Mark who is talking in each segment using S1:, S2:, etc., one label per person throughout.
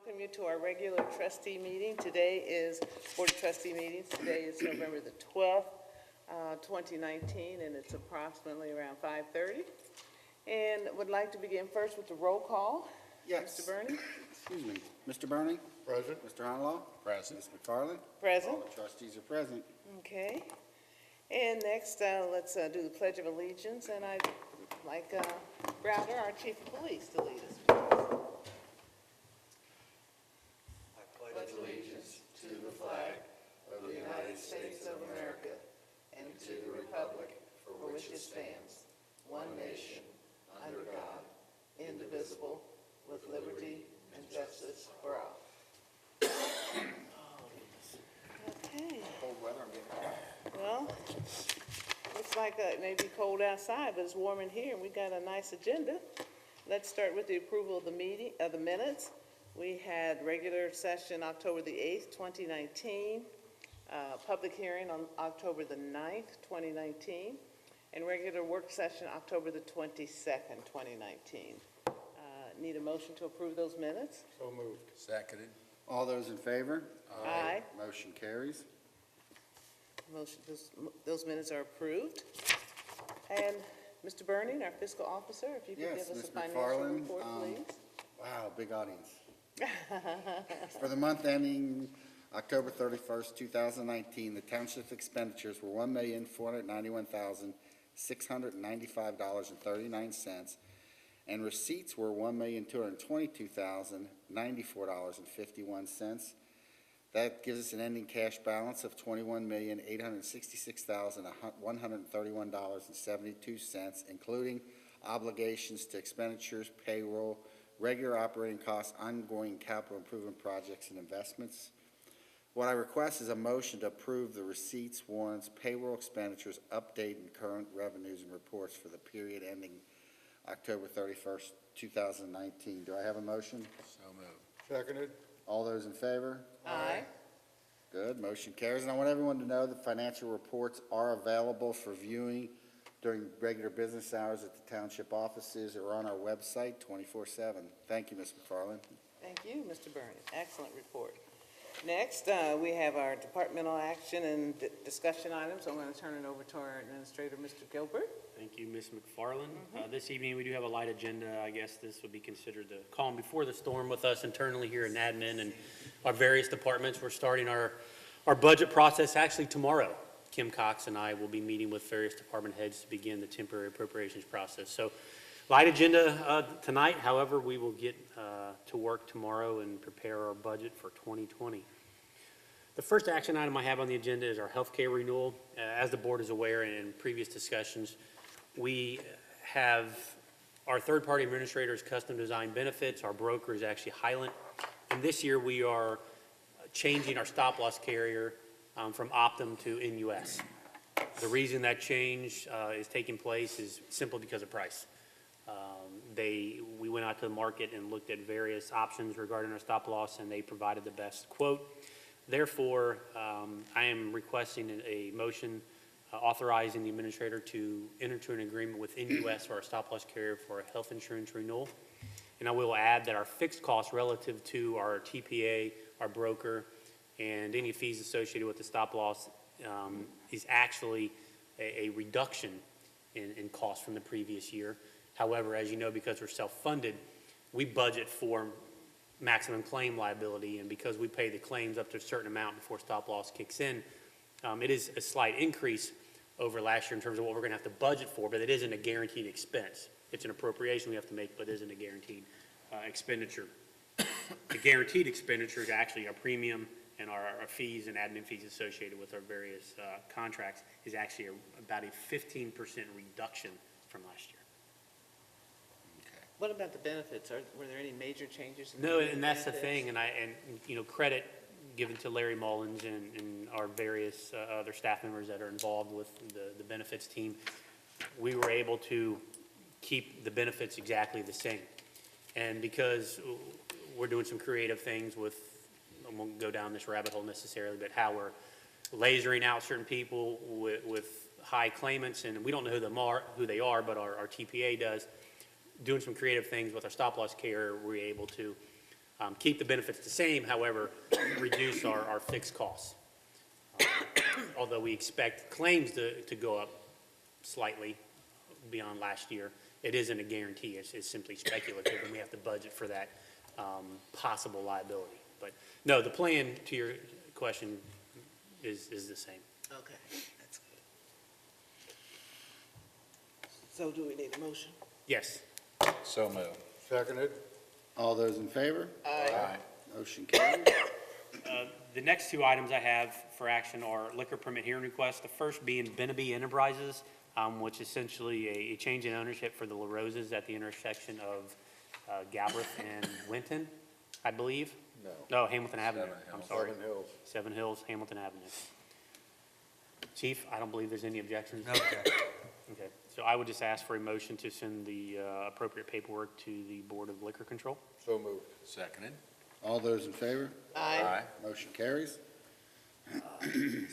S1: Welcome you to our regular trustee meeting. Today is Board of Trustee meetings. Today is November the 12th, 2019, and it's approximately around 5:30. And would like to begin first with the roll call.
S2: Yes.
S1: Mr. Bernie?
S2: Excuse me. Mr. Bernie?
S3: Present.
S2: Mr. Honlaw?
S3: Present.
S2: Ms. McFarland?
S1: Present.
S2: All the trustees are present.
S1: Okay. And next, let's do the Pledge of Allegiance, and I'd like Browder, our Chief of Police, to lead us.
S4: Pledge allegiance to the flag of the United States of America and to the republic for which it stands, one nation, under God, indivisible, with liberty and justice for all.
S1: Okay.
S3: Cold weather, I'm getting
S1: Well, looks like it may be cold outside, but it's warm in here, and we got a nice agenda. Let's start with the approval of the minutes. We had regular session October the 8th, 2019, public hearing on October the 9th, 2019, and regular work session October the 22nd, 2019. Need a motion to approve those minutes?
S3: So moved. Seconded.
S2: All those in favor?
S1: Aye.
S2: Motion carries.
S1: Motion, those minutes are approved. And Mr. Burning, our fiscal officer, if you could
S2: Yes,
S1: give us
S2: Ms.
S1: a financial
S2: McFarland,
S1: report, please.
S2: Wow, big audience. For the month ending October 31st, 2019, the township's expenditures were $1,491,695.39, and receipts were $1,222,094.51. That gives us an ending cash balance of $21,866,131.72, including obligations to expenditures, payroll, regular operating costs, ongoing capital improvement projects, and investments. What I request is a motion to approve the receipts, warrants, payroll expenditures, update, and current revenues and reports for the period ending October 31st, 2019. Do I have a motion?
S3: So moved. Seconded.
S2: All those in favor?
S1: Aye.
S2: Good, motion carries. And I want everyone to know that financial reports are available for viewing during regular business hours at the township offices or on our website 24/7. Thank you, Ms. McFarland.
S1: Thank you, Mr. Burning. Excellent report. Next, we have our departmental action and discussion items. I'm going to turn it over to our administrator, Mr. Gilbert.
S5: Thank you, Ms. McFarland. This evening, we do have a light agenda. I guess this would be considered the calm before the storm with us internally here in admin and our various departments. We're starting our budget process actually tomorrow. Kim Cox and I will be meeting with various department heads to begin the temporary appropriations process. So light agenda tonight. However, we will get to work tomorrow and prepare our budget for 2020. The first action item I have on the agenda is our healthcare renewal. As the board is aware in previous discussions, we have our third-party administrators custom design benefits. Our broker is actually Highland. And this year we are changing our stop-loss carrier from Optum to NUS. The reason that change is taking place is simply because of price. We went out to the market and looked at various options regarding our stop loss, and they provided the best quote. Therefore, I am requesting a motion authorizing the administrator to enter into an agreement with NUS for our stop loss carrier for a health insurance renewal. And I will add that our fixed costs relative to our TPA, our broker, and any fees associated with the stop loss is actually a reduction in cost from the previous year. However, as you know, because we're self-funded, we budget for maximum claim liability, and because we pay the claims up to a certain amount before stop loss kicks in, it is a slight increase over last year in terms of what we're going to have to budget for, but it isn't a guaranteed expense. It's an appropriation we have to make, but it isn't a guaranteed expenditure. The guaranteed expenditure is actually our premium and our fees and admin fees associated with our various contracts is actually about a 15% reduction from last year.
S1: What about the benefits? Were there any major changes?
S5: No, and that's the thing, and credit given to Larry Mullins and our various other staff members that are involved with the benefits team. We were able to keep the benefits exactly the same. And because we're doing some creative things with, I won't go down this rabbit hole necessarily, but how we're lasering out certain people with high claimants, and we don't know who they are, but our TPA does. Doing some creative things with our stop loss carrier, we're able to keep the benefits the same, however, reduce our fixed costs. Although we expect claims to go up slightly beyond last year, it isn't a guarantee. It's simply speculative, and we have to budget for that possible liability. But no, the plan, to your question, is the same.
S4: Okay, that's good. So do we need a motion?
S5: Yes.
S3: So moved. Seconded.
S2: All those in favor?
S3: Aye.
S2: Motion carries.
S5: The next two items I have for action are liquor permit hearing requests. The first being Beneby Enterprises, which is essentially a change in ownership for the La Roses at the intersection of Galbraith and Winton, I believe. No, Hamilton Avenue. I'm sorry.
S3: Seven Hills.
S5: Seven Hills, Hamilton Avenue. Chief, I don't believe there's any objections.
S6: No objection.
S5: Okay, so I would just ask for a motion to send the appropriate paperwork to the Board of Liquor Control.
S3: So moved. Seconded.
S2: All those in favor?
S4: Aye.
S2: Motion carries.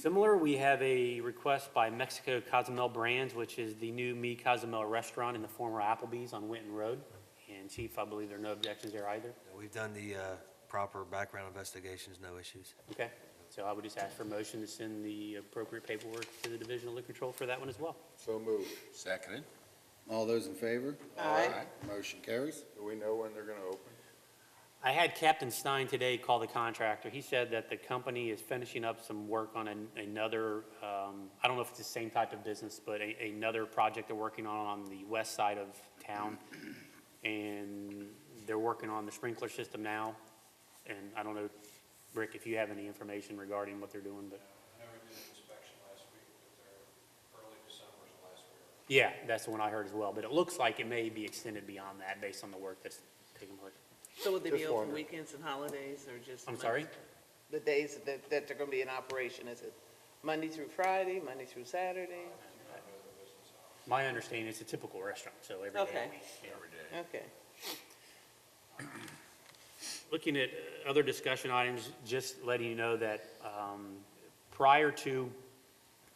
S5: Similar, we have a request by Mexico Cozumel Brands, which is the new Mi Cozumel restaurant in the former Applebee's on Winton Road. And Chief, I believe there are no objections there either.
S6: We've done the proper background investigations, no issues.
S5: Okay, so I would just ask for a motion to send the appropriate paperwork to the Division of Liquor Control for that one as well.
S3: So moved. Seconded.
S2: All those in favor?
S4: Aye.
S2: Motion carries.
S3: Do we know when they're gonna open?
S5: I had Captain Stein today call the contractor. He said that the company is finishing up some work on another, I don't know if it's the same type of business, but another project they're working on the west side of town. And they're working on the sprinkler system now. And I don't know, Rick, if you have any information regarding what they're doing, but.
S7: I know we did an inspection last week, but they're early December is the last week.
S5: Yeah, that's the one I heard as well, but it looks like it may be extended beyond that based on the work that's taking place.
S4: So would they be
S3: Just
S4: open
S3: wondering.
S4: weekends and holidays, or just?
S5: I'm sorry?
S4: The days that they're gonna be in operation, is it Monday through Friday, Monday through Saturday?
S5: My understanding, it's a typical restaurant, so every day.
S4: Okay.
S5: Yeah.
S4: Okay.
S5: Looking at other discussion items, just letting you know that prior to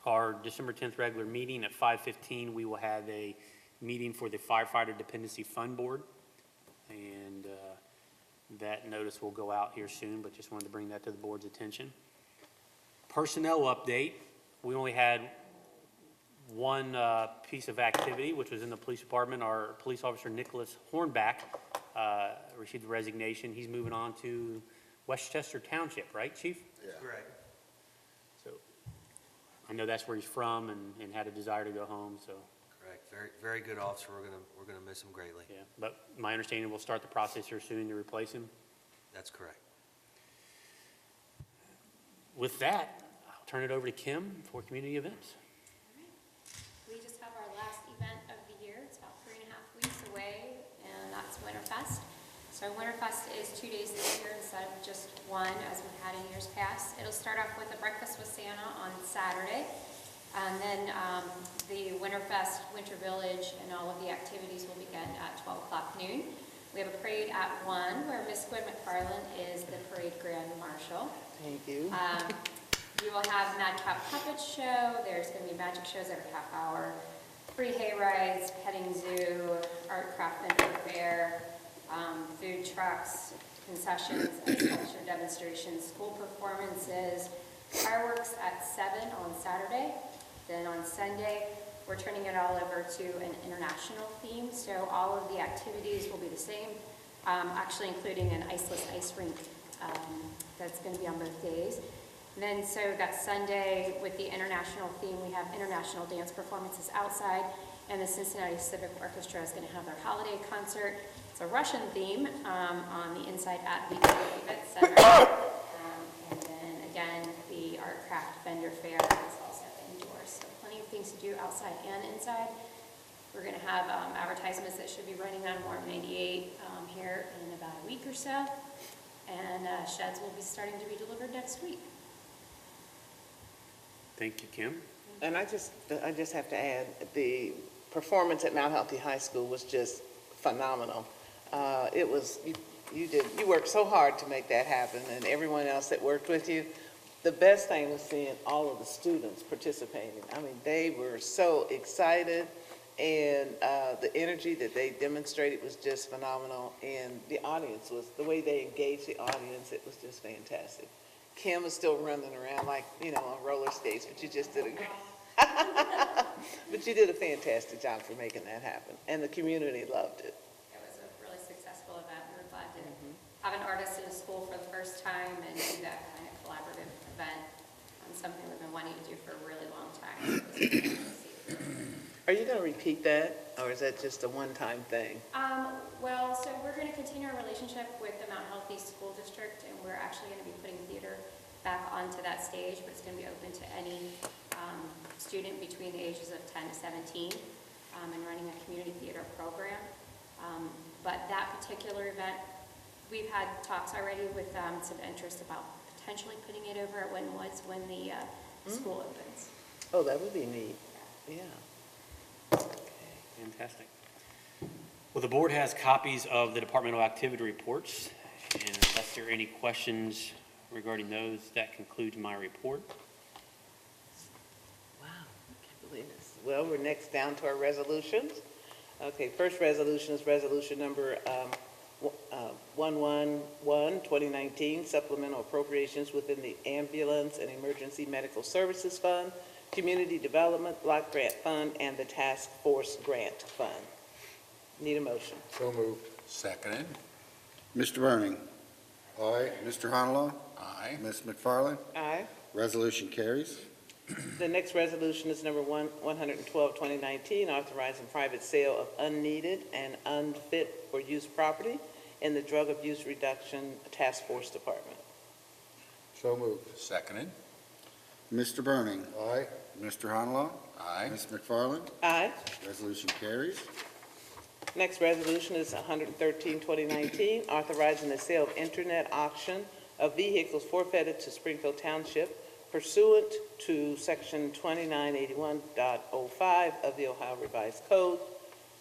S5: our December 10th regular meeting at 5:15, we will have a meeting for the Firefighter Dependency Fund Board. And that notice will go out here soon, but just wanted to bring that to the board's attention. Personnel update, we only had one piece of activity, which was in the police department. Our police officer, Nicholas Hornback, received a resignation. He's moving on to Westchester Township, right, Chief?
S6: Correct.
S5: So I know that's where he's from and had a desire to go home, so,
S6: Correct. Very, very good officer. We're gonna miss him greatly.
S5: yeah. But my understanding, we'll start the process here soon to replace him.
S6: That's correct.
S5: With that, I'll turn it over to Kim for community events.
S8: We just have our last event of the year. It's about 3.5 weeks away, and that's Winterfest. So Winterfest is 2 days this year instead of just one, as we've had in years past. It'll start off with a breakfast with Santa on Saturday, and then the Winterfest, Winter Village, and all of the activities will begin at 12 o'clock noon. We have a parade at 1, where Miss Gwen McFarland is the parade grand marshal.
S4: Thank you.
S8: We will have Madcap Puppet Show, there's going to be magic shows every half hour, free hay rides, petting zoo, art craft vendor fair, food trucks, concessions, ice sculpture demonstrations, school performances, fireworks at 7 on Saturday. Then on Sunday, we're turning it all over to an international theme, so all of the activities will be the same, actually including an iceless ice rink that's going to be on both days. And then, so that Sunday, with the international theme, we have international dance performances outside, and the Cincinnati Civic Orchestra is going to have their holiday concert. It's a Russian theme on the inside at the Event Center. And then, again, the art craft vendor fair is also indoors. So plenty of things to do outside and inside. We're going to have advertisements that should be running on Warm 98 here in about a week or so. And sheds will be starting to be delivered next week.
S5: Thank you, Kim.
S4: And I just have to add, the performance at Mount Healthy High School was just phenomenal. It was, you worked so hard to make that happen, and everyone else that worked with you. The best thing was seeing all of the students participating. I mean, they were so excited,
S1: And the energy that they demonstrated was just phenomenal, and the audience was, the way they engaged the audience, it was just fantastic. Kim was still running around like, on roller skates, but you just did a great, but you did a fantastic job for making that happen, and the community loved it.
S8: It was a really successful event. We were glad to have an artist in a school for the first time and do that kind of collaborative event on something we've been wanting to do for a really long time. So it was really nice to see.
S1: Are you going to repeat that, or is that just a one-time thing?
S8: Well, so we're going to continue our relationship with the Mount Healthy School District, and we're actually going to be putting theater back onto that stage, but it's going to be open to any student between the ages of 10 to 17, and running a community theater program. But that particular event, we've had talks already with some interest about potentially putting it over at when the school opens.
S1: Oh, that would be neat, yeah.
S5: Fantastic. Well, the board has copies of the departmental activity reports, and unless there are any questions regarding those, that concludes my report.
S1: Wow, I can't believe this. Well, we're next down to our resolutions. Okay, first resolution is resolution number 111, 2019, supplemental appropriations within the Ambulance and Emergency Medical Services Fund, Community Development Block Grant Fund, and the Task Force Grant Fund. Need a motion.
S3: So moved. Seconded.
S2: Mr. Burning.
S3: Aye.
S2: Mr. Honolo.
S3: Aye.
S2: Ms. McFarland.
S1: Aye.
S2: Resolution carries.
S1: The next resolution is number 112, 2019, authorizing private sale of unneeded and unfit for use property in the Drug Abuse Reduction Task Force Department.
S3: So moved. Seconded.
S2: Mr. Burning.
S3: Aye.
S2: Mr. Honolo.
S3: Aye.
S2: Ms. McFarland.
S1: Aye.
S2: Resolution carries.
S1: Next resolution is 113, 2019, authorizing the sale of internet auction of vehicles forfeited to Springfield Township pursuant to Section 2981.05 of the Ohio Revised Code,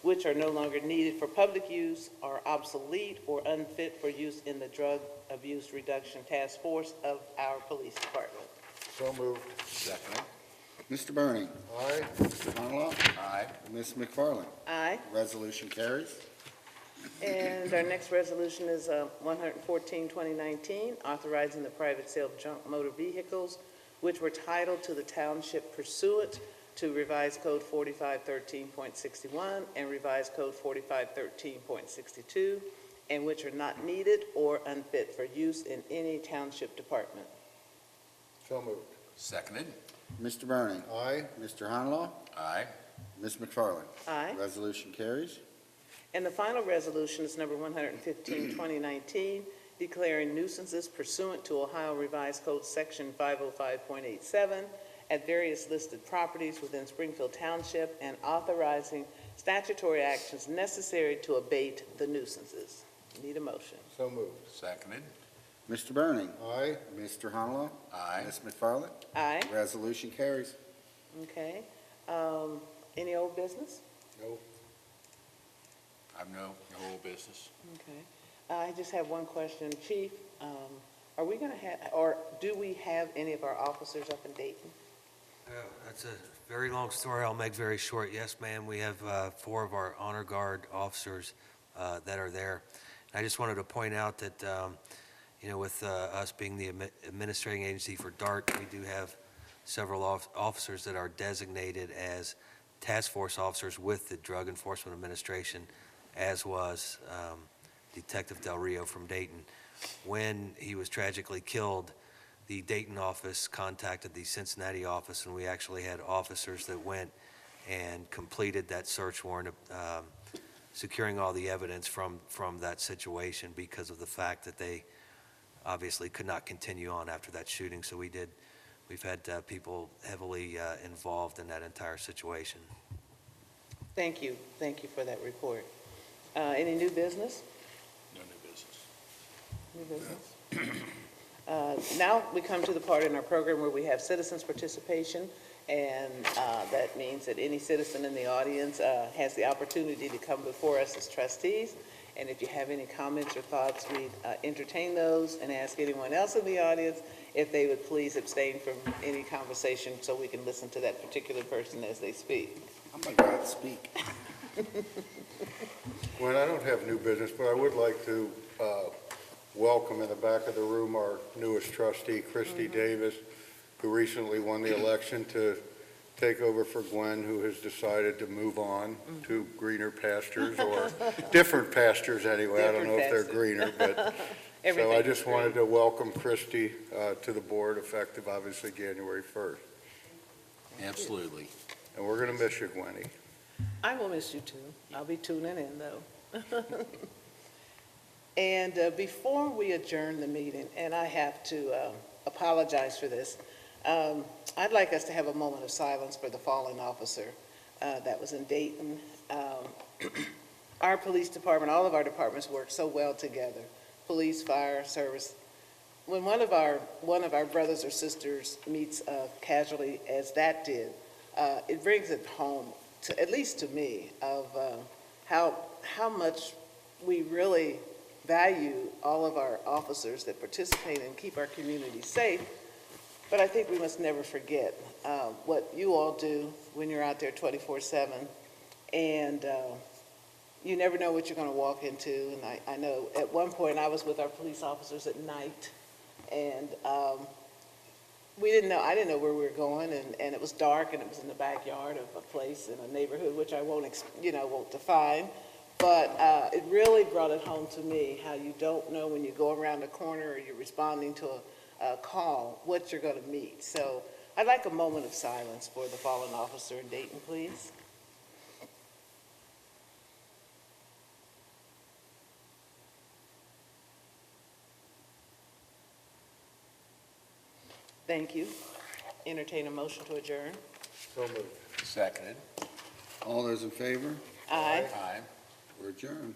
S1: which are no longer needed for public use, are obsolete or unfit for use in the Drug Abuse Reduction Task Force of our police department.
S3: So moved. Seconded.
S2: Mr. Burning.
S3: Aye.
S2: Mr. Honolo.
S3: Aye.
S2: Ms. McFarland.
S1: Aye.
S2: Resolution carries.
S1: And our next resolution is 114, 2019, authorizing the private sale of junk motor vehicles, which were titled to the township pursuant to Revised Code 4513.61 and Revised Code 4513.62, and which are not needed or unfit for use in any township department.
S3: So moved. Seconded.
S2: Mr. Burning.
S3: Aye.
S2: Mr. Honolo.
S3: Aye.
S2: Ms. McFarland.
S1: Aye.
S2: Resolution carries.
S1: And the final resolution is number 115, 2019, declaring nuisances pursuant to Ohio Revised Code Section 505.87 at various listed properties within Springfield Township and authorizing statutory actions necessary to abate the nuisances. Need a motion.
S3: So moved. Seconded.
S2: Mr. Burning.
S3: Aye.
S2: Mr. Honolo.
S3: Aye.
S2: Ms. McFarland.
S1: Aye.
S2: Resolution carries.
S1: Okay. Any old business?
S3: No. I've no old business.
S1: Okay. I just have one question. Chief, are we going to have, or do we have any of our officers up in Dayton?
S6: That's a very long story. I'll make very short. Yes, ma'am, we have 4 of our honor guard officers that are there. I just wanted to point out that, with us being the administrating agency for DART, we do have several officers that are designated as task force officers with the Drug Enforcement Administration, as was Detective Del Rio from Dayton. When he was tragically killed, the Dayton office contacted the Cincinnati office, and we actually had officers that went and completed that search warrant, securing all the evidence from that situation because of the fact that they obviously could not continue on after that shooting. So we've had people heavily involved in that entire situation.
S1: Thank you. Thank you for that report. Any new business?
S3: No new business.
S1: New business? Now we come to the part in our program where we have citizens' participation, and that means that any citizen in the audience has the opportunity to come before us as trustees. And if you have any comments or thoughts, we'd entertain those and ask anyone else in the audience if they would please abstain from any conversation so we can listen to that particular person as they speak.
S2: I'm going to go out and speak.
S9: Gwen, I don't have new business, but I would like to welcome in the back of the room our newest trustee, Christy Davis, who recently won the election to take over for Gwen, who has decided to move on to greener pastures, or different pastures anyway. I don't know if they're greener, but, so I
S1: Everything's
S9: just wanted to welcome Christy to the board, effective obviously January 1st.
S3: Absolutely.
S9: And we're going to miss you, Gwenny.
S1: I will miss you too. I'll be tuning in, though. And before we adjourn the meeting, and I have to apologize for this, I'd like us to have a moment of silence for the fallen officer that was in Dayton. Our police department, all of our departments work so well together, police, fire, service. When one of our brothers or sisters meets a casualty, as that did, it brings it home, to, at least to me, of how much we really value all of our officers that participate and keep our community safe. But I think we must never forget what you all do when you're out there 24/7. And you never know what you're going to walk into. And I know at one point I was with our police officers at night, and I didn't know where we were going, and it was dark, and it was in the backyard of a place in a neighborhood, which I won't define. But it really brought it home to me how you don't know when you go around a corner or you're responding to a call what you're going to meet. So I'd like a moment of silence for the fallen officer in Dayton, please. Thank you. Entertain a motion to adjourn.
S9: So moved.
S3: Seconded.
S2: All those in favor?
S1: Aye.
S3: Aye.
S2: We're adjourned.